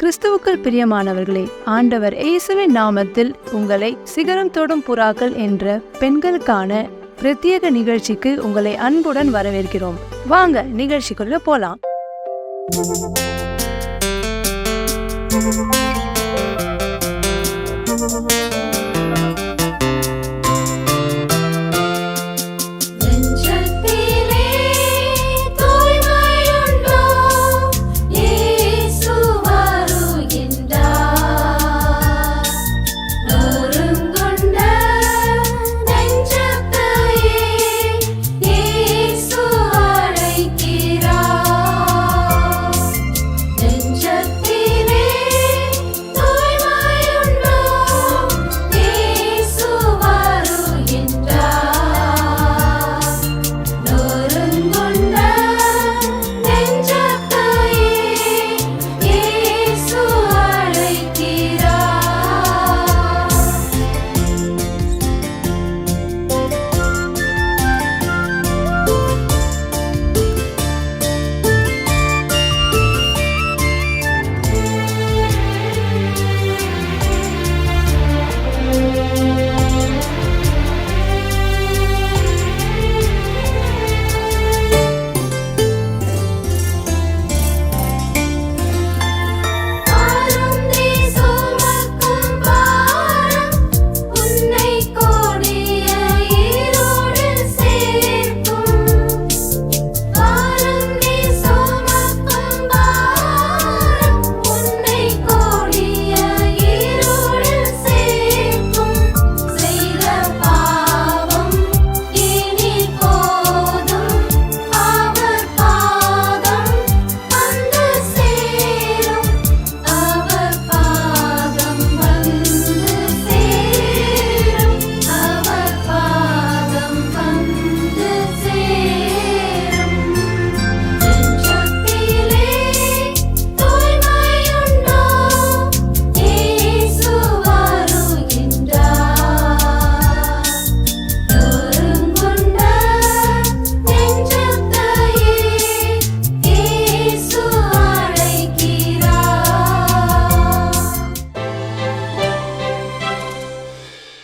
கிறிஸ்துவுக்குள் பிரியமானவர்களே, ஆண்டவர் இயேசுவின் நாமத்தில் உங்களை சிகரம் தொடும் புறாக்கள் என்ற பெண்களுக்கான பிரத்யேக நிகழ்ச்சிக்கு உங்களை அன்புடன் வரவேற்கிறோம். வாங்க நிகழ்ச்சிக்குள்ள போலாம்.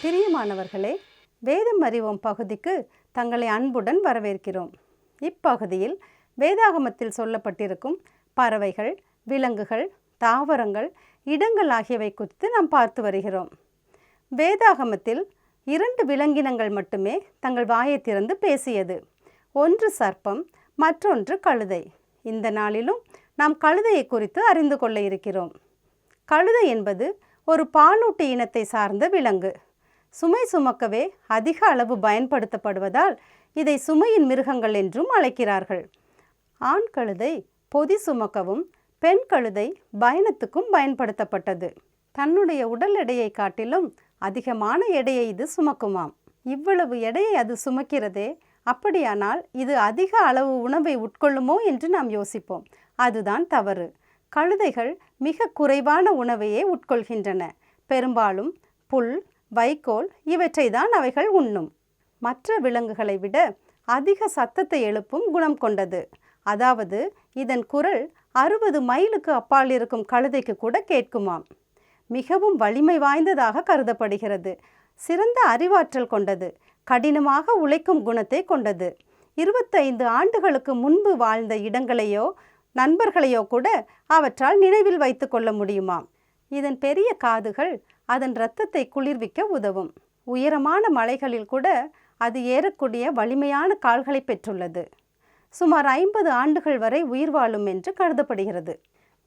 பிரியமானவர்களே, வேதம் அறிவோம் பகுதிக்கு தங்களை அன்புடன் வரவேற்கிறோம். இப்பகுதியில் வேதாகமத்தில் சொல்லப்பட்டிருக்கும் பறவைகள், விலங்குகள், தாவரங்கள், இடங்கள் ஆகியவை குறித்து நாம் பார்த்து வருகிறோம். வேதாகமத்தில் 2 விலங்கினங்கள் மட்டுமே தங்கள் வாயை திறந்து பேசியது. ஒன்று சர்ப்பம், மற்றொன்று கழுதை. இந்த நாளிலும் நாம் கழுதையை குறித்து அறிந்து கொள்ள இருக்கிறோம். கழுதை என்பது ஒரு பாலூட்டி இனத்தை சார்ந்த விலங்கு. சுமை சுமக்கவே அதிக அளவு பயன்படுத்தப்படுவதால் இதை சுமையின் மிருகங்கள் என்றும் அழைக்கிறார்கள். ஆண் கழுதை பொதி சுமக்கவும், பெண் கழுதை பயணத்துக்கும் பயன்படுத்தப்பட்டது. தன்னுடைய உடல் எடையை காட்டிலும் அதிகமான எடையை இது சுமக்குமாம். இவ்வளவு எடையை அது சுமக்கிறதே, அப்படியானால் இது அதிக அளவு உணவை உட்கொள்ளுமோ என்று நாம் யோசிப்போம். அதுதான் தவறு. கழுதைகள் மிக குறைவான உணவையே உட்கொள்கின்றன. பெரும்பாலும் புல், வைக்கோல் இவற்றை தான் அவைகள் உண்ணும். மற்ற விலங்குகளை விட அதிக சத்தத்தை எழுப்பும் குணம் கொண்டது. அதாவது இதன் குரல் 60 மைலுக்கு அப்பால் இருக்கும் கழுதைக்கு கூட கேட்குமாம். மிகவும் வலிமை வாய்ந்ததாக கருதப்படுகிறது. சிறந்த அறிவாற்றல் கொண்டது. கடினமாக உழைக்கும் குணத்தை கொண்டது. 25 ஆண்டுகளுக்கு முன்பு வாழ்ந்த இடங்களையோ நண்பர்களையோ கூட அவற்றால் நினைவில் வைத்து கொள்ள முடியுமாம். இதன் பெரிய காதுகள் அதன் இரத்தத்தை குளிர்விக்க உதவும். உயரமான மலைகளில் கூட அது ஏறக்கூடிய வலிமையான கால்களை பெற்றுள்ளது. சுமார் 50 ஆண்டுகள் வரை உயிர் வாழும் என்று கருதப்படுகிறது.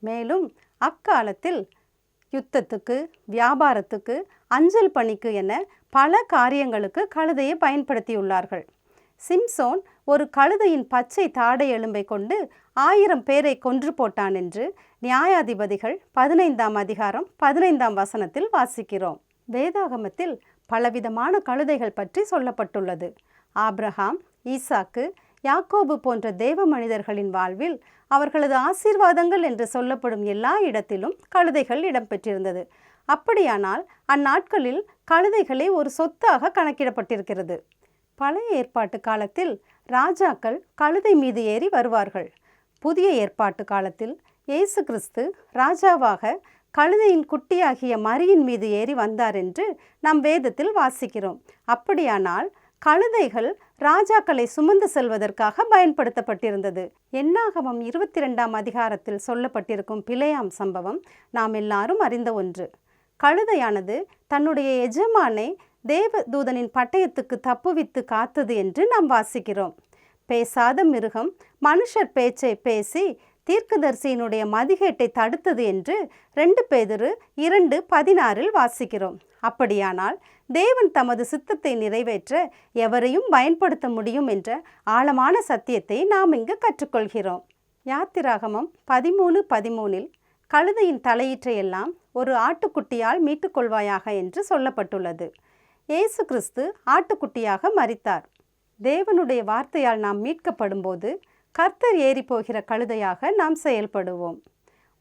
மேலும் அக்காலத்தில் யுத்தத்துக்கு, வியாபாரத்துக்கு, அஞ்சல் பணிக்கு என பல காரியங்களுக்கு கழுதையை பயன்படுத்தியுள்ளார்கள். சிம்சோன் ஒரு கழுதையின் பச்சை தாடை எலும்பை கொண்டு 1000 பேரை கொன்று போட்டான் என்று நியாயாதிபதிகள் 15ஆம் அதிகாரம் 15ஆம் வசனத்தில் வாசிக்கிறோம். வேதாகமத்தில் பலவிதமான கழுதைகள் பற்றி சொல்லப்பட்டுள்ளது. ஆபிரகாம், ஈசாக்கு, யாக்கோபு போன்ற தேவ மனிதர்களின் வாழ்வில் அவர்களது ஆசீர்வாதங்கள் என்று சொல்லப்படும் எல்லா இடத்திலும் கழுதைகள் இடம்பெற்றிருந்தது. அப்படியானால் அந்நாட்களில் கழுதைகளை ஒரு சொத்தாக கணக்கிடப்பட்டிருக்கிறது. பழைய ஏற்பாட்டு காலத்தில் ராஜாக்கள் கழுதை மீது ஏறி வருவார்கள். புதிய ஏற்பாட்டு காலத்தில் இயேசு கிறிஸ்து ராஜாவாக கழுதையின் குட்டியாகிய மரியின் மீது ஏறி வந்தார் என்று நாம் வேதத்தில் வாசிக்கிறோம். அப்படியானால் கழுதைகள் ராஜாக்களை சுமந்து செல்வதற்காக பயன்படுத்தப்பட்டிருந்தது. என்னாகமம் 22ஆம் அதிகாரத்தில் சொல்லப்பட்டிருக்கும் பிலேயாம் சம்பவம் நாம் எல்லாரும் அறிந்த ஒன்று. கழுதையானது தன்னுடைய எஜமானை தேவதூதனின் பட்டயத்துக்கு தப்புவித்து காத்தது என்று நாம் வாசிக்கிறோம். பேசாத மிருகம் மனுஷர் பேச்சை பேசி தீர்க்கதரிசியினுடைய மதிகேட்டை தடுத்தது என்று 2 பேதுரு 2:16 வாசிக்கிறோம். அப்படியானால் தேவன் தமது சித்தத்தை நிறைவேற்ற எவரையும் பயன்படுத்த முடியும் என்ற ஆழமான சத்தியத்தை நாம் இங்கு கற்றுக்கொள்கிறோம். யாத்திராகமம் 13:13 கழுதையின் தலையீற்றையெல்லாம் ஒரு ஆட்டுக்குட்டியால் மீட்டுக்கொள்வாயாக என்று சொல்லப்பட்டுள்ளது. இயேசு கிறிஸ்து ஆட்டுக்குட்டியாக மரித்தார். தேவனுடைய வார்த்தையால் நாம் மீட்கப்படும்போது கர்த்தர் ஏறி போகிற கழுதையாக நாம் செயல்படுவோம்.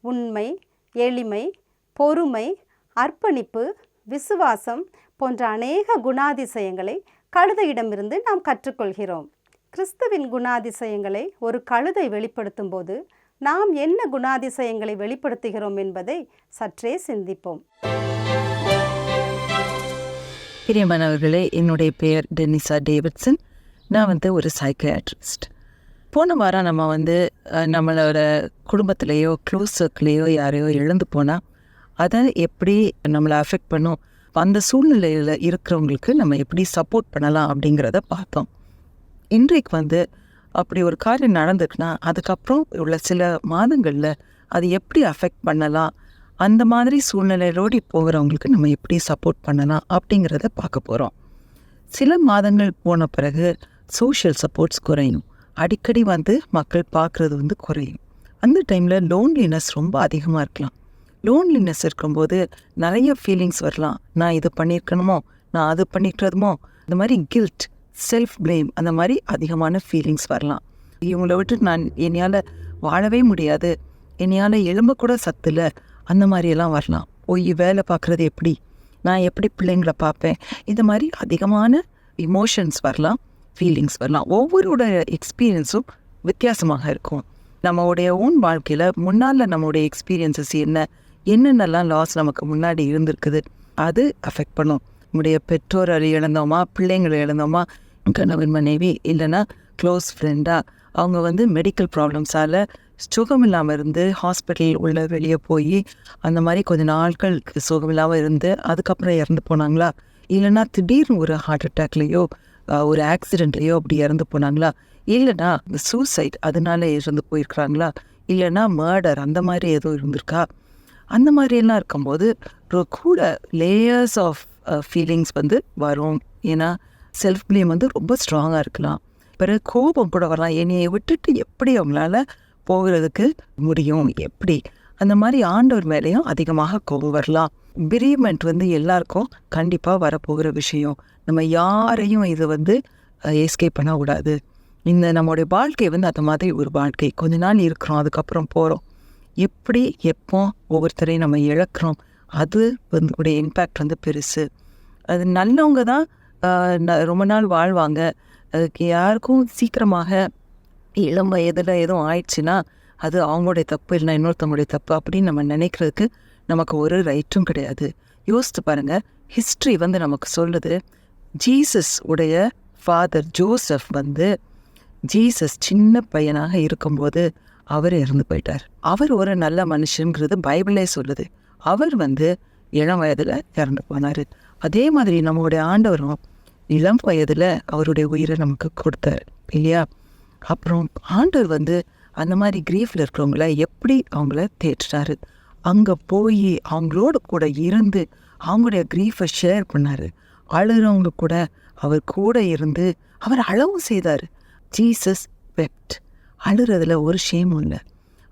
உண்மை, எளிமை, பொறுமை, அர்ப்பணிப்பு, விசுவாசம் போன்ற அநேக குணாதிசயங்களை கழுதையிடமிருந்து நாம் கற்றுக்கொள்கிறோம். கிறிஸ்துவின் குணாதிசயங்களை ஒரு கழுதை வெளிப்படுத்தும் போது நாம் என்ன குணாதிசயங்களை வெளிப்படுத்துகிறோம் என்பதை சற்றே சிந்திப்போம். பிரியமானவர்களே, என்னுடைய பெயர் டெனிசா டேவிட்சன். நான் ஒரு சைக்கியாட்ரிஸ்ட். போன வாரம் நம்ம நம்மளோட குடும்பத்திலேயோ க்ளோஸ் சர்க்கிளையோ யாரையோ இழந்து போனால் அதை எப்படி நம்மளை அஃபெக்ட் பண்ணும், அந்த சூழ்நிலையில் இருக்கிறவங்களுக்கு நம்ம எப்படி சப்போர்ட் பண்ணலாம் அப்படிங்கிறத பார்த்தோம். இன்றைக்கு அப்படி ஒரு காரியம் நடந்துக்குன்னா அதுக்கப்புறம் உள்ள சில மாதங்களில் அது எப்படி அஃபெக்ட் பண்ணலாம், அந்த மாதிரி சூழ்நிலையோடு போகிறவங்களுக்கு நம்ம எப்படி சப்போர்ட் பண்ணலாம் அப்படிங்கிறத பார்க்க போகிறோம். சில மாதங்கள் போன பிறகு சோஷியல் சப்போர்ட்ஸ் குறையும். அடிக்கடி மக்கள் பார்க்குறது குறையும். அந்த டைமில் லோன்லினஸ் ரொம்ப அதிகமாக இருக்கலாம். லோன்லினஸ் இருக்கும்போது நிறைய ஃபீலிங்ஸ் வரலாம். நான் இது பண்ணியிருக்கணுமோ, நான் அது பண்ணிக்கிறதுமோ, இந்த மாதிரி கில்ட், செல்ஃப் ப்ளேம், அந்த மாதிரி அதிகமான ஃபீலிங்ஸ் வரலாம். இவங்களை விட்டு என்னால் வாழவே முடியாது, என்னையால் எலும்பக்கூட சத்துல, அந்த மாதிரியெல்லாம் வரலாம். வேலை பார்க்குறது எப்படி, நான் எப்படி பிள்ளைங்களை பார்ப்பேன், இந்த மாதிரி அதிகமான இமோஷன்ஸ் வரலாம், ஃபீலிங்ஸ் வரலாம். ஒவ்வொருட எக்ஸ்பீரியன்ஸும் வித்தியாசமாக இருக்கும். நம்மளுடைய ஓன் வாழ்க்கையில் முன்னால் நம்மளுடைய எக்ஸ்பீரியன்ஸஸ் என்னென்னலாம் லாஸ் நமக்கு முன்னாடி இருந்திருக்குது, அது அஃபெக்ட் பண்ணும். நம்முடைய பெற்றோரை இழந்தோமா, பிள்ளைங்களை இழந்தோமா, கணவன் மனைவி, இல்லைன்னா க்ளோஸ் ஃப்ரெண்டாக அவங்க மெடிக்கல் ப்ராப்ளம்ஸால் சுகமில்லாமல் இருந்து ஹாஸ்பிட்டல் உள்ள வெளியே போய் அந்த மாதிரி கொஞ்சம் நாட்களுக்கு சுகமில்லாமல் இருந்து அதுக்கப்புறம் இறந்து போனாங்களா, இல்லைன்னா திடீர்னு ஒரு ஹார்ட் அட்டாக்லேயோ ஒரு ஆக்சிடெண்ட்லேயோ அப்படி இறந்து போனாங்களா, இல்லைன்னா சூசைட் அதனால இறந்து போயிருக்கிறாங்களா, இல்லைன்னா மர்டர் அந்த மாதிரி எதுவும் இருந்திருக்கா. அந்த மாதிரியெல்லாம் இருக்கும்போது கூட லேயர்ஸ் ஆஃப் ஃபீலிங்ஸ் வரும். ஏன்னா செல்ஃப் ப்ளேம் ரொம்ப ஸ்ட்ராங்காக இருக்கலாம். பிறகு கோபம் கூட வரலாம். என்னையை விட்டுட்டு எப்படி அவங்களால போகிறதுக்கு முடியும், எப்படி, அந்த மாதிரி ஆண்டவர் மேலேயும் அதிகமாக கோபம் வரலாம். பிரியமெண்ட் எல்லாருக்கும் கண்டிப்பாக வரப்போகிற விஷயம். நம்ம யாரையும் இது எஸ்கேப் பண்ணக்கூடாது. இந்த நம்மளுடைய வாழ்க்கை அந்த மாதிரி ஒரு வாழ்க்கை. கொஞ்ச நாள் இருக்கிறோம், அதுக்கப்புறம் போகிறோம். எப்படி எப்போ ஒவ்வொருத்தரையும் நம்ம இழக்கிறோம், அது உடைய இம்பேக்ட் பெருசு. அது நல்லவங்க தான் ரொம்ப நாள் வாழ்வாங்க. அதுக்கு யாருக்கும் சீக்கிரமாக இளம் வயதில் எதுவும் ஆயிடுச்சுன்னா அது அவங்களுடைய தப்பு, இல்லைனா இன்னொருத்தவங்களுடைய தப்பு அப்படின்னு நம்ம நினைக்கிறதுக்கு நமக்கு ஒரு ரைட்டும் கிடையாது. யோசித்து பாருங்கள், ஹிஸ்ட்ரி நமக்கு சொல்லுது. ஜீசஸ் உடைய ஃபாதர் ஜோசப் ஜீசஸ் சின்ன பையனாக இருக்கும்போது அவர் இறந்து போயிட்டார். அவர் ஒரு நல்ல மனுஷங்கிறது பைபிளே சொல்லுது. அவர் இளம் வயதில் இறந்து போனார். அதே மாதிரி நம்மளுடைய ஆண்டவரும் இளம் வயதில் அவருடைய உயிரை நமக்கு கொடுத்தார் இல்லையா. அப்புறம் ஆண்டவர் அந்த மாதிரி கிரீஃபில் இருக்கிறவங்கள எப்படி அவங்கள தேற்றினார். அங்கே போய் அவங்களோட கூட இருந்து அவங்களுடைய கிரீஃபை ஷேர் பண்ணார். அழுகிறவங்க கூட அவர் கூட இருந்து அவர் அழவும் செய்தார். ஜீசஸ் வெப்ட். அழுறதுல ஒரு ஷேமும் இல்லை.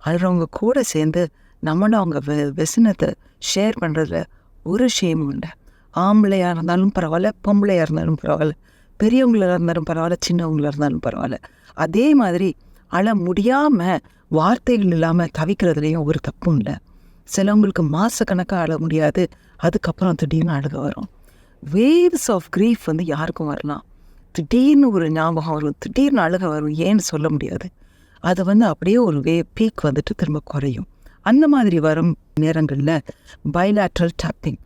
அழுறவங்க கூட சேர்ந்து நம்மளும் அவங்க வெசனத்தை ஷேர் பண்ணுறதுல ஒரு ஷேமும் இல்லை. ஆம்பளையாக இருந்தாலும் பரவாயில்ல, பொம்பளையாக இருந்தாலும் பரவாயில்ல, பெரியவங்களாக இருந்தாலும் பரவாயில்ல, சின்னவங்களாக இருந்தாலும் பரவாயில்ல. அதே மாதிரி அழ முடியாமல் வார்த்தைகள் இல்லாமல் தவிக்கிறதுலேயும் ஒரு தப்பும் இல்லை. சிலவங்களுக்கு மாதக்கணக்காக அழ முடியாது, அதுக்கப்புறம் திடீர்னு அழுக வரும். வேவ்ஸ் ஆஃப் கிரீஃப் யாருக்கும் வரலாம். திடீர்னு ஒரு ஞாபகம் வரும், திடீர்னு அழுக வரும், ஏன்னு சொல்ல முடியாது. அது அப்படியே ஒரு பீக் திரும்ப குறையும். அந்த மாதிரி வரும் நேரங்களில் பைலேட்ரல் டேப்பிங்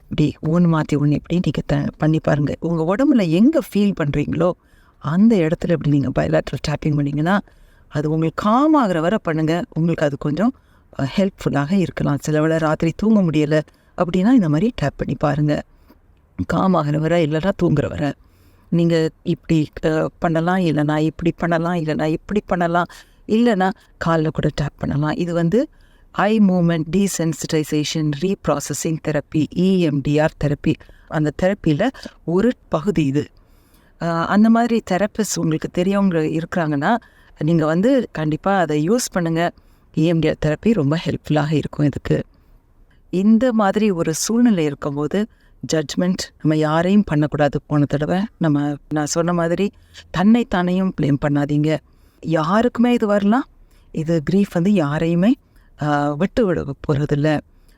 இப்படி ஒன்று மாற்றி ஒன்று இப்படி நீங்கள் பண்ணி பாருங்கள். உங்கள் உடம்புல எங்கே ஃபீல் பண்ணுறீங்களோ அந்த இடத்துல இப்படி நீங்கள் பைலேட்ரல் டேப்பிங் பண்ணிங்கன்னா அது உங்களுக்கு காம் ஆகிற வரை பண்ணுங்கள். உங்களுக்கு அது கொஞ்சம் ஹெல்ப்ஃபுல்லாக இருக்கலாம். சில வேளை ராத்திரி தூங்க முடியலை அப்படின்னா இந்த மாதிரி டேப் பண்ணி பாருங்கள். காம் ஆகிற வரை இல்லைனா தூங்குற வரை நீங்கள் இப்படி பண்ணலாம், இல்லைனா இப்படி பண்ணலாம், இல்லைனா இப்படி பண்ணலாம், இல்லைனா காலில் கூட டேப் பண்ணலாம். இது வந்து eye movement desensitization reprocessing therapy, EMDR therapy. அந்த தெரப்பியில் ஒரு பகுதி இது. அந்த மாதிரி தெரப்பிஸ்ட் உங்களுக்கு தெரியவங்க இருக்கிறாங்கன்னா நீங்கள் வந்து கண்டிப்பாக அதை யூஸ் பண்ணுங்கள். EMDR தெரப்பி ரொம்ப ஹெல்ப்ஃபுல்லாக இருக்கும் இதுக்கு. இந்த மாதிரி ஒரு சூழ்நிலை இருக்கும்போது ஜட்ஜ்மெண்ட் நம்ம யாரையும் பண்ணக்கூடாது. போன தடவை நான் சொன்ன மாதிரி தன்னைத்தானையும் ப்ளேம் பண்ணாதீங்க. யாருக்குமே இது வரலாம். இது க்ரீஃப் வந்து யாரையுமே விட்டு விட போகிறதில்ல.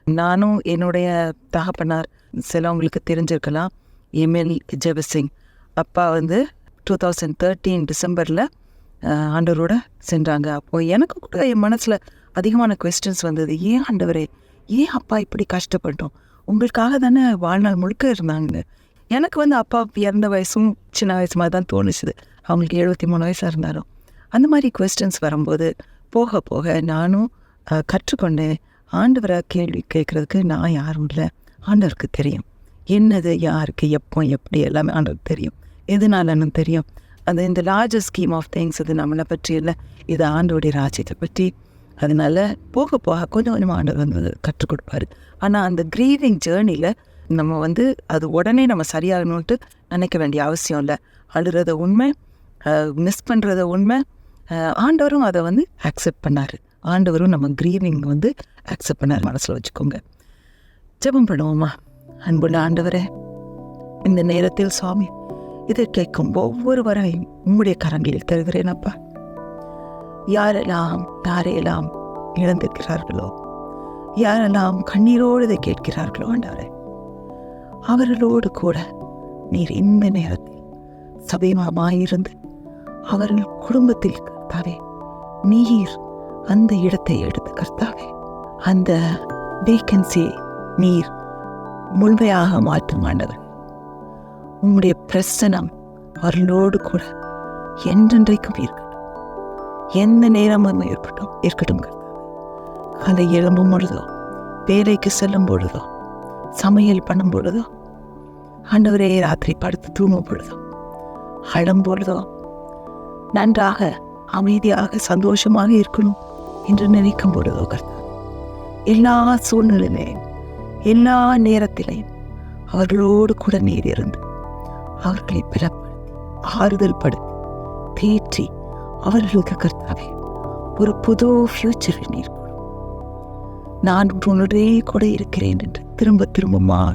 நானும் என்னுடைய தகப்பனார் சிலவங்களுக்கு தெரிஞ்சிருக்கலாம், எம்எல் ஜெபசிங். அப்பா வந்து 2013 டிசம்பரில் ஆண்டவரோட சென்றாங்க. அப்போது எனக்கு கூட என் மனசில் அதிகமான குவெஸ்டன்ஸ் வந்தது. ஏன் ஆண்டவரே, ஏன் அப்பா இப்படி கஷ்டப்பட்டோம்? உங்களுக்காக தானே வாழ்நாள் முழுக்க இருந்தாங்க. எனக்கு வந்து அப்பா இறந்த வயசும் சின்ன வயசு மாதிரி தான் தோணுச்சுது. அவங்களுக்கு 73 வயசாக இருந்தாலும் அந்த மாதிரி குவெஸ்டன்ஸ் வரும்போது போக போக நானும் கற்றுக்கொண்டேன். ஆண்டவரை கேள்வி கேட்குறதுக்கு நான் யாரும் இல்லை, ஆண்டவருக்கு தெரியும். என்னது யாருக்கு எப்போ எப்படி எல்லாமே ஆண்டவருக்கு தெரியும். எதுனாலன்னு தெரியும். அது இந்த லார்ஜஸ்ட் ஸ்கீம் ஆஃப் திங்ஸ், அது நம்மளை பற்றி இல்லை, இது ஆண்டோடைய ராஜ்யத்தை பற்றி. அதனால் போக போக கொஞ்சம் கொஞ்சமாக ஆண்டவர் வந்து கற்றுக் கொடுப்பாரு. ஆனால் அந்த க்ரீவிங் ஜேர்னியில் நம்ம வந்து அது உடனே நம்ம சரியாகணுன்ட்டு நினைக்க வேண்டிய அவசியம் இல்லை. அழுறத உண்மை, மிஸ் பண்ணுறத உண்மை. ஆண்டவரும் அதை வந்து அக்செப்ட் பண்ணார். ஆண்டவரும் நம்ம க்ரீவிங் வந்து அக்செப்ட் பண்ணார். மனசில் வச்சுக்கோங்க. ஜெபம் பண்ணுவோமா? அன்புள்ள ஆண்டவரே, இந்த நேரத்தில் சுவாமி இதை கேட்கும் ஒவ்வொருவரையும் உம்முடைய கரங்களில் தருகிறேன் அப்பா. யாரெல்லாம் இழந்திருக்கிறார்களோ, யாரெல்லாம் கண்ணீரோடு இதை கேட்கிறார்களோ ஆண்டவரே, அவர்களோடு கூட நீர் இந்த நேரத்தில் சபையமாயிருந்து அவர்கள் குடும்பத்தில் கர்த்தாவே நீர் அந்த இடத்தை எடுத்து கர்த்தாவே அந்த வேக்கன்சியை நீர் முழுமையாக மாற்றும் ஆண்டவர். உம்முடைய பிரசனம் அவர்களோடு கூட என்றென்றைக்கும் இருக்கட்டும். எந்த நேரமும் இருக்கட்டும் கர்த்தாவே. காலை எழும்பும் பொழுதோ, வேலைக்கு செல்லும் பொழுதோ, சமையல் பண்ணும் பொழுதோ, ஆண்டவரே ராத்திரி படுத்து தூங்கும் பொழுதோ, அழும் பொழுதோ நன்றாக அமைதியாக சந்தோஷமாக இருக்கணும் என்று நினைக்கும் பொழுதோ கர்த்தாவே, எல்லா சூழ்நிலையிலையும் எல்லா நேரத்திலையும் அவர்களோடு கூட நீர் இருந்து அவர்களை பலப்படுத்தி ஆறுதல் படுத்தி தேற்றி அவர்களுக்கு கர்த்தாவே ஒரு புது ஃபியூச்சரை நீர் கொடும். நான் உன்னுடைய கூட இருக்கிறேன் என்று திரும்ப திரும்பமாக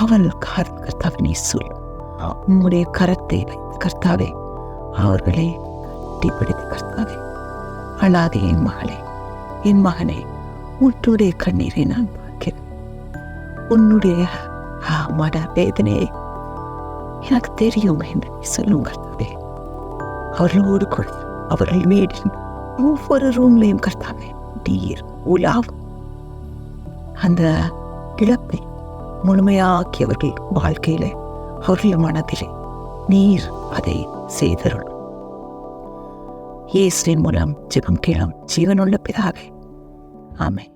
அவள் கர்த்தாவே நீ சொல். உன்னுடைய கரத்தை வைத்து கர்த்தாவே அவர்களை கட்டிப்பிடித்து கர்த்தாவே, அழாதே என் மகளே, என் மகனே, உன்னுடைய கண்ணீரை நான் பார்க்கிறேன். உன்னுடைய மன வேதனையை எனக்கு தெரியும் என்று சொல்லும் கர்த்தாவே. அவர்களோடு கூட அவர்கள் வீடின் ஒவ்வொரு ரூம்லையும் கர்த்தாவே நீர் உலாவும் அந்த இழப்பை முழுமையாக்கி அவர்கள் வாழ்க்கையிலே அவர்கள் மனதிலே நீர் அதை செய்தருளும். இயேசுவின் மூலம் ஜெபம் கேளும் ஜீவனுள்ள பிதாவே, ஆமென்.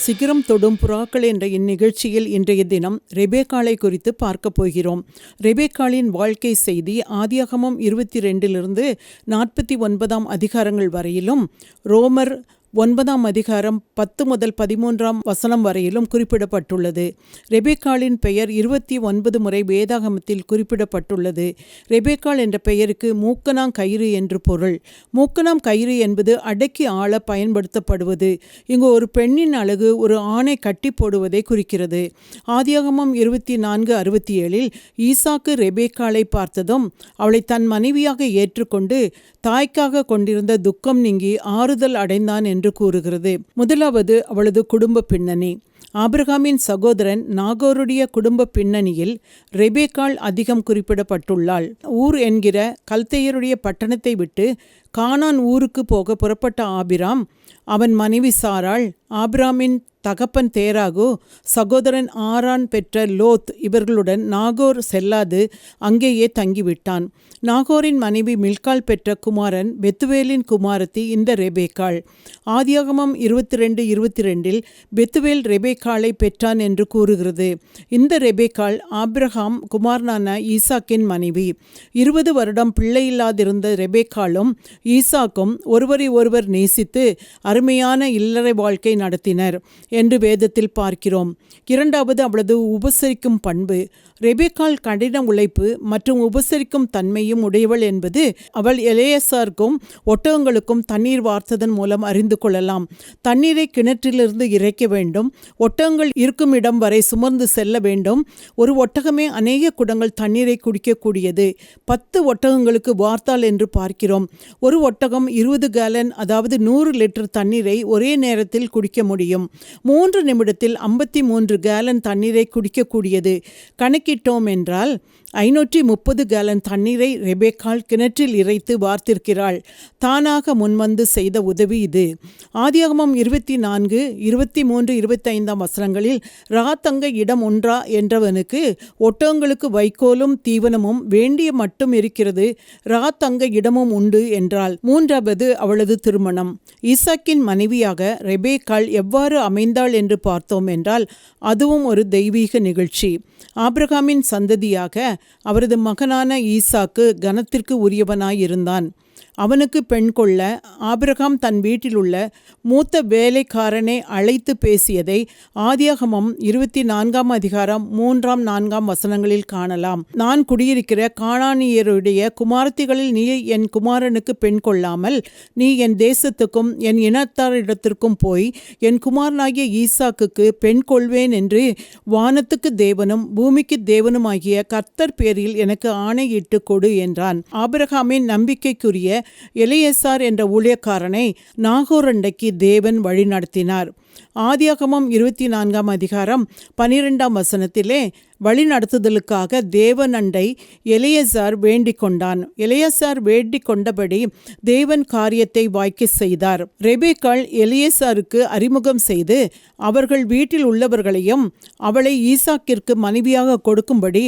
சிகரம் தொடும் புறாக்கள் என்ற இந்நிகழ்ச்சியில் இன்றைய தினம் ரெபேக்காளை குறித்து பார்க்க போகிறோம். ரெபேக்காளின் வாழ்க்கை செய்தி ஆதியாகமம் 22 49 அதிகாரங்கள் வரையிலும், ரோமர் 9 அதிகாரம் 10 முதல் 13 வரையிலும் குறிப்பிடப்பட்டுள்ளது. ரெபேக்காளின் பெயர் 29 முறை வேதாகமத்தில் குறிப்பிடப்பட்டுள்ளது. ரெபேக்காள் என்ற பெயருக்கு மூக்கனாம் கயிறு என்று பொருள். மூக்கனாம் கயிறு என்பது அடக்கி ஆள பயன்படுத்தப்படுவது. இங்கு ஒரு பெண்ணின் அழகு ஒரு ஆணை கட்டி போடுவதை குறிக்கிறது. ஆதியாகமம் 24:67 ஈசாக்கு ரெபேக்காளை பார்த்ததும் அவளை தன் மனைவியாக ஏற்றுக்கொண்டு தாய்க்காக கொண்டிருந்த துக்கம் நீங்கி ஆறுதல் அடைந்தான் என்று கூறுகிறது. முதலாவது அவளது குடும்ப பின்னணி. ஆபிரகாமின் சகோதரன் நாகோருடைய குடும்ப பின்னணியில் ரெபேக்காள் அதிகம் குறிப்பிடப்பட்டுள்ளாள். ஊர் என்கிற கல்தேயருடைய பட்டணத்தை விட்டு கானான் ஊருக்கு போக புறப்பட்ட ஆபிராம், அவன் மனைவி சாராள், ஆபிராமின் தகப்பன் தேராகு, சகோதரன் ஆரான் பெற்ற லோத் இவர்களுடன் நாகோர் செல்லாது அங்கேயே தங்கிவிட்டான். நாகோரின் மனைவி மில்காள் பெற்ற குமாரன் பெத்துவேலின் குமாரத்தி இந்த ரெபேக்காள். ஆதியாகமம் 22:22 பெத்துவேல் ரெபேக்காளை பெற்றான் என்று கூறுகிறது. இந்த ரெபேக்காள் ஆபிரகாம் குமாரனான ஈசாக்கின் மனைவி. 20 வருடம் பிள்ளையில்லாதிருந்த ரெபேக்காளும் ஈசாக்கும் ஒருவரை ஒருவர் நேசித்து அருமையான இல்லறை வாழ்க்கை நடத்தினர் என்று வேதத்தில் பார்க்கிறோம். இரண்டாவது, அவளது உபசரிக்கும் பண்பு. ரெபேக்காள் கடின உழைப்பு மற்றும் உபசரிக்கும் தன்மையும் உடையவள் என்பது அவள் எலேயசாருக்கும் ஒட்டகங்களுக்கும் தண்ணீர் வார்த்ததன் மூலம் அறிந்து கொள்ளலாம். தண்ணீரை கிணற்றிலிருந்து இறைக்க வேண்டும். ஒட்டகங்கள் இருக்கும் இடம் வரை சுமர்ந்து செல்ல வேண்டும். ஒரு ஒட்டகமே அநேக குடங்கள் தண்ணீரை குடிக்கக்கூடியது. 10 ஒட்டகங்களுக்கு வார்த்தாள் என்று பார்க்கிறோம். ஒரு ஒட்டகம் 20 கேலன், அதாவது 100 லிட்டர் தண்ணீரை ஒரே நேரத்தில் குடிக்க முடியும். 3 நிமிடத்தில் 53 கேலன் தண்ணீரை குடிக்கக்கூடியது. கணக்கிட்டோம் என்றால் 530 கேலன் தண்ணீரை ரெபேக்காள் கிணற்றில் இறைத்து வார்த்திருக்கிறாள். தானாக முன்வந்து செய்த உதவி இது. ஆதியாகமம் 24, 23, 25 வசனங்களில் ராத்தங்க இடம் ஒன்றா என்றவனுக்கு ஒட்டகங்களுக்கு வைக்கோலும் தீவனமும் வேண்டிய மட்டும் இருக்கிறது, ராத்தங்க இடமும் உண்டு என்றாள். மூன்றாவது, அவளது திருமணம். ஈசாக்கின் மனைவியாக ரெபேக்காள் எவ்வாறு அமைந்தாள் என்று பார்த்தோம் என்றால் அதுவும் ஒரு தெய்வீக நிகழ்ச்சி. ஆபிரகாமின் சந்ததியாக அவரது மகனான ஈசாக்கு கனத்திற்கு உரியவனாயிருந்தான். அவனுக்கு பெண் கொள்ள ஆபிரகாம் தன் வீட்டிலுள்ள மூத்த வேலைக்காரனை அழைத்து பேசியதை ஆதியாகமம் 24 3, 4 வசனங்களில் காணலாம். நான் குடியிருக்கிற கானானியருடைய குமாரத்திகளில் நீ என் குமாரனுக்கு பெண் கொள்ளாமல் நீ என் தேசத்துக்கும் என் இனத்தாரிடத்திற்கும் போய் என் குமாரனாகிய ஈசாக்குக்கு பெண் கொள்வேன் என்று வானத்துக்கு தேவனும் பூமிக்கு தேவனுமாகிய கர்த்தர் பேரில் எனக்கு ஆணையிட்டு கொடு என்றான். ஆபிரகாமின் நம்பிக்கைக்குரிய எலியேசார் என்ற ஊழியக்காரனை நாகோரண்டைக்கு தேவன் வழிநடத்தினார். ஆதியாகமம் 24 12 வசனத்திலே வழிநடத்துதலுக்காக தேவன் அண்டை எலியேசார் வேண்டிக் கொண்டான். எலியேசார் வேண்டிக் கொண்டபடி தேவன் காரியத்தை வாய்க்க செய்தார். ரெபேக்காள் எலியேசாருக்கு அறிமுகம் செய்து அவர்கள் வீட்டில் உள்ளவர்களையும் அவளை ஈசாக்கிற்கு மனைவியாக கொடுக்கும்படி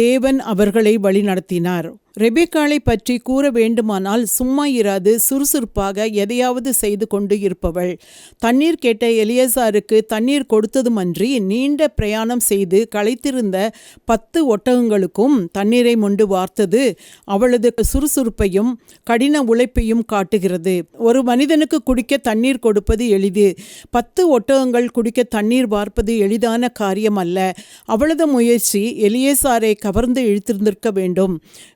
தேவன் அவர்களை வழிநடத்தினார். ரெபேக்காளை பற்றி கூற வேண்டுமானால் சும்மா இராது சுறுசுறுப்பாக எதையாவது செய்து கொண்டு இருப்பவள். தண்ணீர் கேட்ட எலியேசாருக்கு தண்ணீர் கொடுத்ததுமன்றி நீண்ட பிரயாணம் செய்து களைத்திருந்த 10 ஒட்டகங்களுக்கும் தண்ணீரை மொண்டு வார்த்தது அவளது சுறுசுறுப்பையும் கடின உழைப்பையும் காட்டுகிறது. ஒரு மனிதனுக்கு குடிக்க தண்ணீர் கொடுப்பது எளிது. 10 ஒட்டகங்கள் குடிக்க தண்ணீர் வார்ப்பது எளிதான காரியம் அல்ல. அவளது முயற்சி எலியேசாரை கவர்ந்து இழுத்திருந்திருக்க வேண்டும்.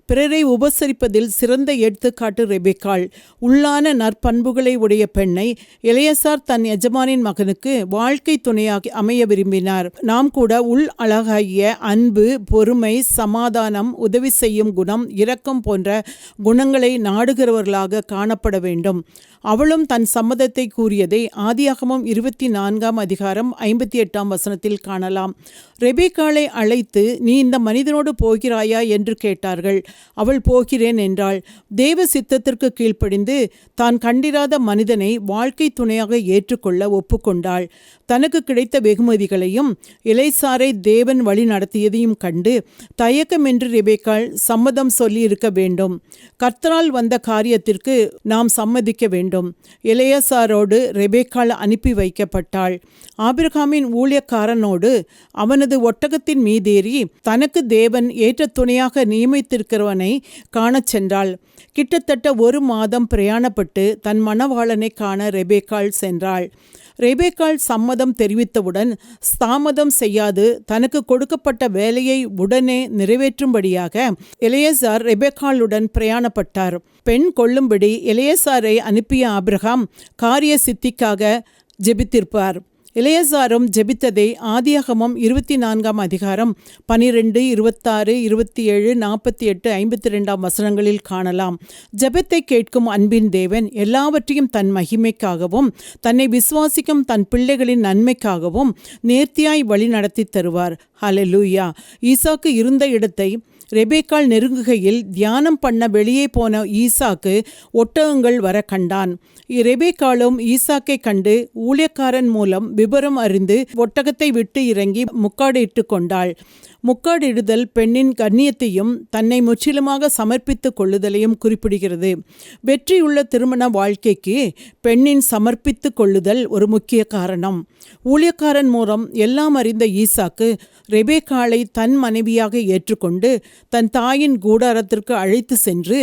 பிறரை உபசரிப்பதில் சிறந்த எடுத்துக்காட்டு ரெபேக்காள். உள்ளான நற்பண்புகளை உடைய பெண்ணை எலியேசார் தன் எஜமானின் மகனுக்கு வாழ்க்கை துணையாக அமைய விரும்பினார். நாம் கூட உள் அழகாகிய அன்பு, பொறுமை, சமாதானம், உதவி செய்யும் குணம், இரக்கம் போன்ற குணங்களை நாடுகிறவர்களாக காணப்பட வேண்டும். அவளும் தன் சம்மதத்தை கூறியதை ஆதியாகமம் 24 58 வசனத்தில் காணலாம். ரெபேக்காளை அழைத்து நீ இந்த மனிதனோடு போகிறாயா என்று கேட்டார்கள். அவள் போகிறேன் என்றாள். தேவ சித்தத்திற்கு கீழ்ப்படிந்து தான் கண்டிராத மனிதனை வாழ்க்கை துணையாக ஏற்றுக்கொள்ள ஒப்புக்கொண்டாள். தனக்கு கிடைத்த வெகுமதிகளையும் எலியேசாரை தேவன் வழி நடத்தியதையும் கண்டு தயக்கமின்றி ரெபேக்காள் சம்மதம் சொல்லி இருக்க வேண்டும். கர்த்தரால் வந்த காரியத்திற்கு நாம் சம்மதிக்க வேண்டும். எலியேசாரோடு ரெபேக்காள் அனுப்பி வைக்கப்பட்டாள். ஆபிரகாமின் ஊழியக்காரனோடு அவனது ஒட்டகத்தின் மீதேறி தனக்கு தேவன் ஏற்ற துணையாக நியமித்திருக்கிறவனை காணச் சென்றாள். கிட்டத்தட்ட 1 மாதம் பிரயாணப்பட்டு தன் மணவாளனை காண ரெபேக்காள் சென்றாள். ரெபேக்காள் சம்மதம் தெரிவித்தவுடன் தாமதம் செய்யாது தனக்கு கொடுக்கப்பட்ட வேலையை உடனே நிறைவேற்றும்படியாக எலியேசார் ரெபேக்காளுடன் பிரயாணப்பட்டார். பெண் கொள்ளும்படி எலியேசாரை அனுப்பிய ஆபிரகாம் காரிய சித்திக்காக ஜெபித்திருப்பார். எலெயாசாரும் ஜெபித்ததை ஆதியாகமம் 24 அதிகாரம் 12, 26, 27, 48, 52 வசனங்களில் காணலாம். ஜெபத்தை கேட்கும் அன்பின் தேவன் எல்லாவற்றையும் தன் மகிமைக்காகவும் தன்னை விசுவாசிக்கும் தன் பிள்ளைகளின் நன்மைக்காகவும் நேர்த்தியாய் வழி நடத்தி தருவார். ஹல்லேலூயா. ஈசாக்கு இருந்த இடத்தை ரெபேக்காள் நெருங்குகையில் தியானம் பண்ண வெளியே போன ஈசாக்கு ஒட்டகங்கள் வர கண்டான். ரெபேக்காளும் ஈசாக்கை கண்டு ஊழியக்காரன் மூலம் விபரம் அறிந்து ஒட்டகத்தை விட்டு இறங்கி முக்காடிட்டு கொண்டாள். முக்காடிடுதல் பெண்ணின் கண்ணியத்தையும் தன்னை முற்றிலுமாக சமர்ப்பித்து கொள்ளுதலையும் குறிப்பிடுகிறது. வெற்றியுள்ள திருமண வாழ்க்கைக்கு பெண்ணின் சமர்ப்பித்து கொள்ளுதல் ஒரு முக்கிய காரணம். ஊழியக்காரன் மூலம் எல்லாம் அறிந்த ஈசாக்கு ரெபேக்காளை தன் மனைவியாக ஏற்றுக்கொண்டு தன் தாயின் கூடாரத்திற்கு அழைத்து சென்று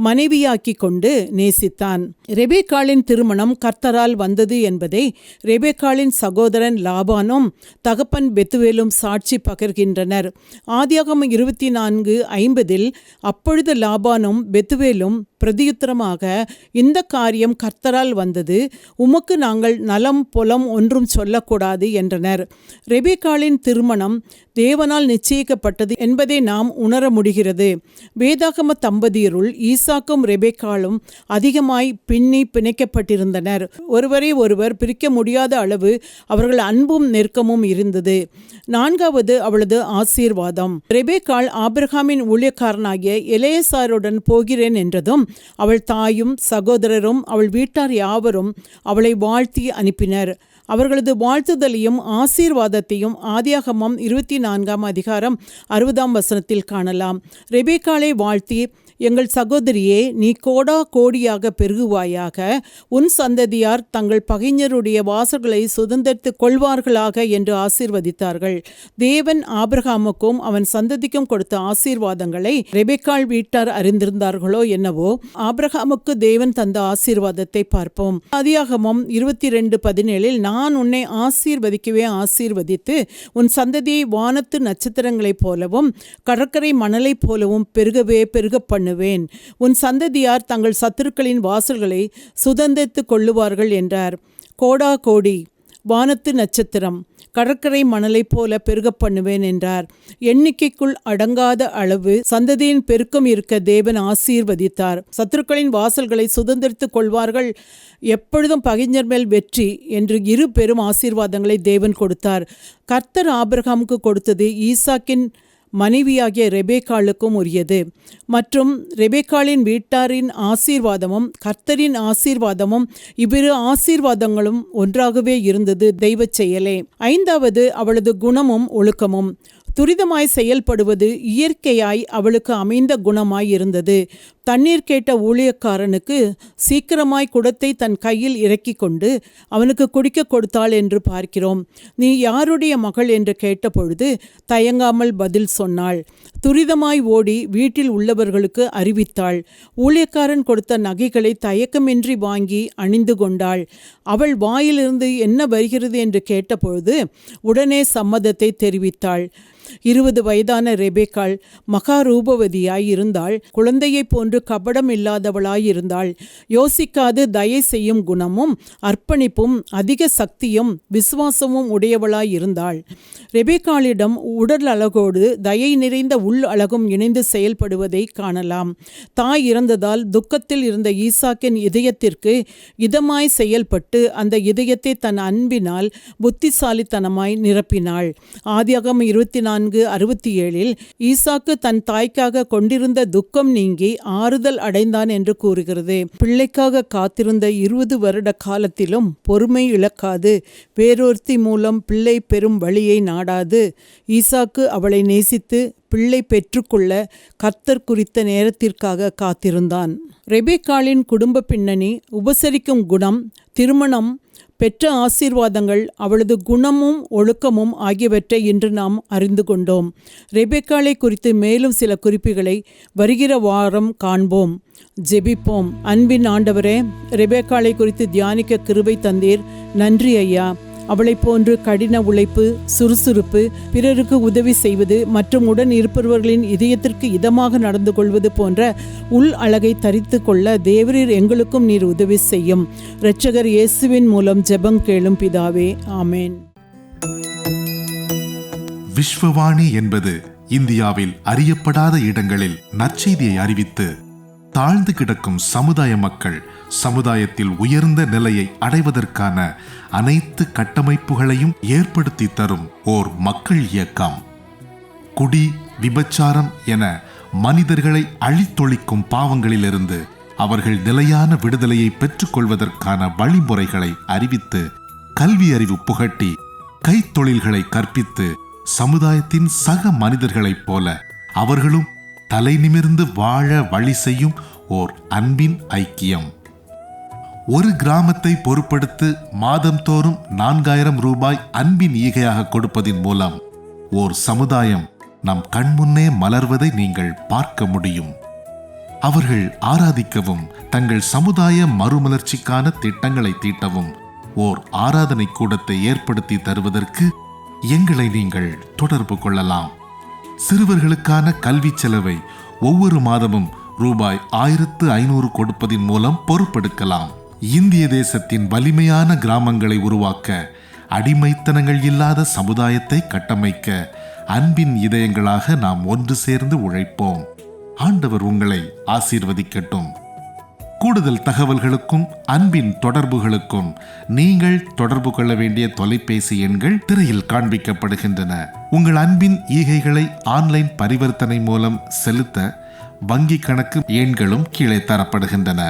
மனைவியாக்கி கொண்டு நேசித்தான். ரெபேக்காளின் திருமணம் கர்த்தரால் வந்தது என்பதை ரெபேக்காளின் சகோதரன் லாபானும் தகப்பன் பெத்துவேலும் சாட்சி பகர்கின்றனர். ஆதியாகமம் 24:50 அப்பொழுது லாபானும் பெத்துவேலும் பிரதியுத்தரமாக, இந்த காரியம் கர்த்தரால் வந்தது, உமக்கு நாங்கள் நலம் பொலம் ஒன்றும் சொல்லக்கூடாது என்றனர். ரெபேக்காளின் திருமணம் தேவனால் நிச்சயிக்கப்பட்டது என்பதை நாம் உணர முடிகிறது. வேதாகம தம்பதியருள் ஈசாக்கும் ரெபேக்காளும் அதிகமாய் பின்னி பிணைக்கப்பட்டிருந்தனர். ஒருவரை ஒருவர் பிரிக்க முடியாத அளவு அவர்கள் அன்பும் நெருக்கமும் இருந்தது. 4வது அவளது ஆசீர்வாதம். ரெபேக்காள் ஆபிரகாமின் ஊழியக்காரனாகிய எலெயாசாருடன் போகிறேன் என்றதும் அவள் தாயும் சகோதரரும் அவள் வீட்டார் யாவரும் அவளை வாழ்த்தி அனுப்பினர். அவர்களது வாழ்த்துதலையும் ஆசீர்வாதத்தையும் ஆதியாகமம் 24 அதிகாரம் 60 வசனத்தில் காணலாம். ரெபேக்காளை வாழ்த்தி, எங்கள் சகோதரியே, நீ கோடா கோடியாக பெருகுவாயாக, உன் சந்ததியார் தங்கள் பகைஞருடைய வாசல்களை சுதந்திரித்துக் கொள்வார்களாக என்று ஆசீர்வதித்தார்கள். தேவன் ஆபிரகாமுக்கும் அவன் சந்ததிக்கும் கொடுத்த ஆசீர்வாதங்களை ரெபேக்காள் வீட்டார் அறிந்திருந்தார்களோ என்னவோ. ஆபிரகாமுக்கு தேவன் தந்த ஆசீர்வாதத்தை பார்ப்போம். ஆதியாகமம் 22:17 நான் உன்னை ஆசீர்வதிக்கவே ஆசீர்வதித்து உன் சந்ததியை வானத்து நட்சத்திரங்களைப் போலவும் கடற்கரை மணலைப் போலவும் பெருகவே பெருக பண்ணுவேன். உன் சந்ததியார் தங்கள் சத்துருக்களின் வாசல்களை சுதந்திரித்துக் கொள்ளுவார்கள் என்றார். கோடா கோடி, வானத்து நட்சத்திரம், கடற்கரை மணலைப் போல பெருக பண்ணுவேன் என்றார். எண்ணிக்கைக்குள் அடங்காத அளவு சந்ததியின் பெருக்கம் இருக்க தேவன் ஆசீர்வதித்தார். சத்துருக்களின் வாசல்களை சுதந்திரித்துக் கொள்வார்கள், எப்பொழுதும் பகைஞர் மேல் வெற்றி என்று 2 பெரும் ஆசீர்வாதங்களை தேவன் கொடுத்தார். கர்த்தர் ஆபிரகாமுக்கு கொடுத்தது ஈசாக்கின் மனைவியாகிய ரெபேக்காளுக்கும் உரியது. மற்றும் ரெபேக்காளின் வீட்டாரின் ஆசீர்வாதமும் கர்த்தரின் ஆசீர்வாதமும் இவ்விரு ஆசீர்வாதங்களும் ஒன்றாகவே இருந்தது தெய்வ செயலே. 5வது அவளது குணமும் ஒழுக்கமும். துரிதமாய் செயல்படுவது இயற்கையாய் அவளுக்கு அமைந்த குணமாய் இருந்தது. தண்ணீர் கேட்ட ஊழியக்காரனுக்கு சீக்கிரமாய் குடத்தை தன் கையில் இறக்கி கொண்டு அவனுக்கு குடிக்க கொடுத்தாள் என்று பார்க்கிறோம். நீ யாருடைய மகள் என்று கேட்டபொழுது தயங்காமல் பதில் சொன்னாள். துரிதமாய் ஓடி வீட்டில் உள்ளவர்களுக்கு அறிவித்தாள். ஊழியக்காரன் கொடுத்த நகைகளை தயக்கமின்றி வாங்கி அணிந்து கொண்டாள். அவள் வாயிலிருந்து என்ன வருகிறது என்று கேட்டபொழுது உடனே சம்மதத்தை தெரிவித்தாள். 20 வயதான ரெபேக்காள் மகாரூபவதியாய் இருந்தாள். குழந்தையைப் போன்று கபடம் இல்லாதவளாயிருந்தாள். யோசிக்காது தயை செய்யும் குணமும் அர்ப்பணிப்பும் அதிக சக்தியும் விசுவாசமும் உடையவளாயிருந்தாள். ரெபேக்காளிடம் உடல் அழகோடு தயை நிறைந்த உள் அழகும் இணைந்து செயல்படுவதை காணலாம். தாய் இறந்ததால் துக்கத்தில் இருந்த ஈசாக்கின் இதயத்திற்கு இதமாய் செயல்பட்டு அந்த இதயத்தை தன் அன்பினால் புத்திசாலித்தனமாய் நிரப்பினாள். ஆதியாகமம் 24:67 ஈசாக்கு தன் தாய்க்காக கொண்டிருந்த துக்கம் நீங்கி ஆறுதல் அடைந்தான் என்று கூறுகிறது. பிள்ளைக்காக காத்திருந்த 20 வருட காலத்திலும் பொறுமை இழக்காது வேறொருத்தி மூலம் பிள்ளை பெறும் வழியை நாடாது ஈசாக்கு அவளை நேசித்து பிள்ளை பெற்றுக்கொள்ள கர்த்தர் குறித்த நேரத்திற்காக காத்திருந்தான். ரெபேக்காளின் குடும்ப பின்னணி, உபசரிக்கும் குணம், திருமணம், பெற்ற ஆசீர்வாதங்கள், அவளது குணமும் ஒழுக்கமும் ஆகியவற்றை இன்று நாம் அறிந்து கொண்டோம். ரெபேக்காளை குறித்து மேலும் சில குறிப்புகளை வருகிற வாரம் காண்போம். ஜெபிப்போம். அன்பின் ஆண்டவரே, ரெபேக்காளை குறித்து தியானிக்க கிருபை தந்தீர். நன்றி ஐயா. அவளைப் போன்று கடின உழைப்பு, சுறுசுறுப்பு, பிறருக்கு உதவி செய்வது மற்றும் உடன் இருப்பவர்களின் இதயத்திற்கு இதமாக நடந்து கொள்வது போன்ற உள் அழகை தரித்து கொள்ள தேவரீர் எங்களுக்கும் நீர் உதவி செய்யும். இரட்சகர் இயேசுவின் மூலம் ஜெபம் கேளும் பிதாவே, ஆமேன். விஸ்வவாணி என்பது இந்தியாவில் அறியப்படாத இடங்களில் நற்செய்தியை அறிவித்து தாழ்ந்து கிடக்கும் சமுதாய மக்கள் சமுதாயத்தில் உயர்ந்த நிலையை அடைவதற்கான அனைத்து கட்டமைப்புகளையும் ஏற்படுத்தி தரும் ஓர் மக்கள் இயக்கம். குடி, விபச்சாரம் என மனிதர்களை அழித்தொழிக்கும் பாவங்களிலிருந்து அவர்கள் நிலையான விடுதலையை பெற்றுக்கொள்வதற்கான வழிமுறைகளை அறிவித்து கல்வி அறிவு புகட்டி கைத்தொழில்களை கற்பித்து சமுதாயத்தின் சக மனிதர்களைப் போல அவர்களும் தலை நிமிர்ந்து வாழ வழி செய்யும் ஓர் அன்பின் ஐக்கியம். ஒரு கிராமத்தை பொறுப்படுத்து மாதந்தோறும் 4000 ரூபாய் அன்பின் ஈகையாக கொடுப்பதின் மூலம் ஓர் சமுதாயம் நம் கண்முன்னே மலர்வதை நீங்கள் பார்க்க முடியும். அவர்கள் ஆராதிக்கவும் தங்கள் சமுதாய மறுமலர்ச்சிக்கான திட்டங்களை தீட்டவும் ஓர் ஆராதனை கூடத்தை ஏற்படுத்தி தருவதற்கு எங்களை நீங்கள் தொடர்பு கொள்ளலாம். சிறுவர்களுக்கான கல்வி செலவை ஒவ்வொரு மாதமும் ரூபாய் 1500 கொடுப்பதின் மூலம் பொறுப்பெடுக்கலாம். இந்திய தேசத்தின் வலிமையான கிராமங்களை உருவாக்க, அடிமைத்தனங்கள் இல்லாத சமுதாயத்தை கட்டமைக்க அன்பின் இதயங்களாக நாம் ஒன்று சேர்ந்து உழைப்போம். ஆண்டவர் உங்களை ஆசீர்வதிக்கட்டும். கூடுதல் தகவல்களுக்கும் அன்பின் தொடர்புகளுக்கும் நீங்கள் தொடர்பு கொள்ள வேண்டிய தொலைபேசி எண்கள் திரையில் காண்பிக்கப்படுகின்றன. உங்கள் அன்பின் ஈகைகளை ஆன்லைன் பரிவர்த்தனை மூலம் செலுத்த வங்கி கணக்கு எண்களும் கீழே தரப்படுகின்றன.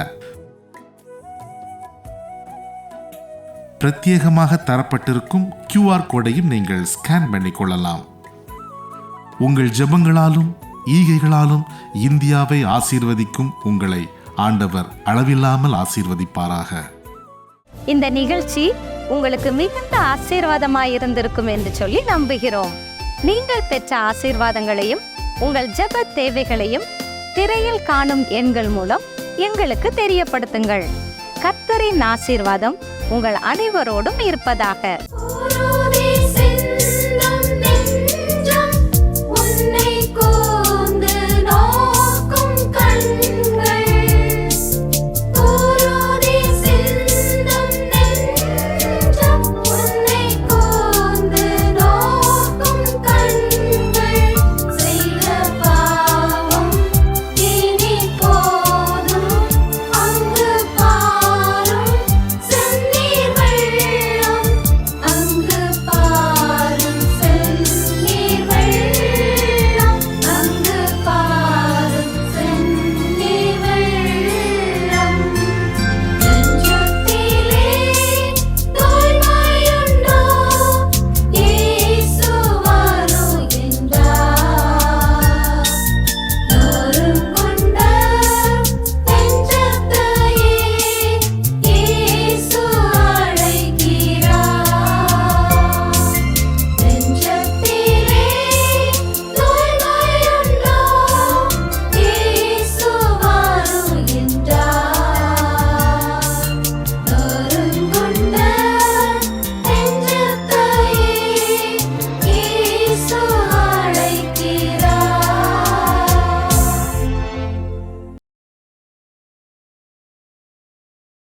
பிரத்யேகமாக தரப்பட்டிருக்கும் QR கோடையும் நீங்கள் ஸ்கேன் பண்ணிக் கொள்ளலாம். உங்கள் ஜெபங்களாலும் ஈகைகளாலும் இந்தியாவை ஆசீர்வதிக்கும் உங்களை ஆண்டவர் அளவில்லாமல் ஆசீர்வதிப்பாராக. இந்த நிகழ்ச்சி உங்களுக்கு மிகுந்த ஆசீர்வாதமாய் இருந்திருக்கும் என்று சொல்லி நம்புகிறோம். நீங்கள் பெற்ற ஆசீர்வாதங்களையும் உங்கள் ஜெப தேவைகளையும் திரையில் காணும் எண்கள் மூலம் எங்களுக்கு தெரியப்படுத்துங்கள். கர்த்தரின் ஆசீர்வாதம் உங்கள் அனைவரோடும் இருப்பதாக.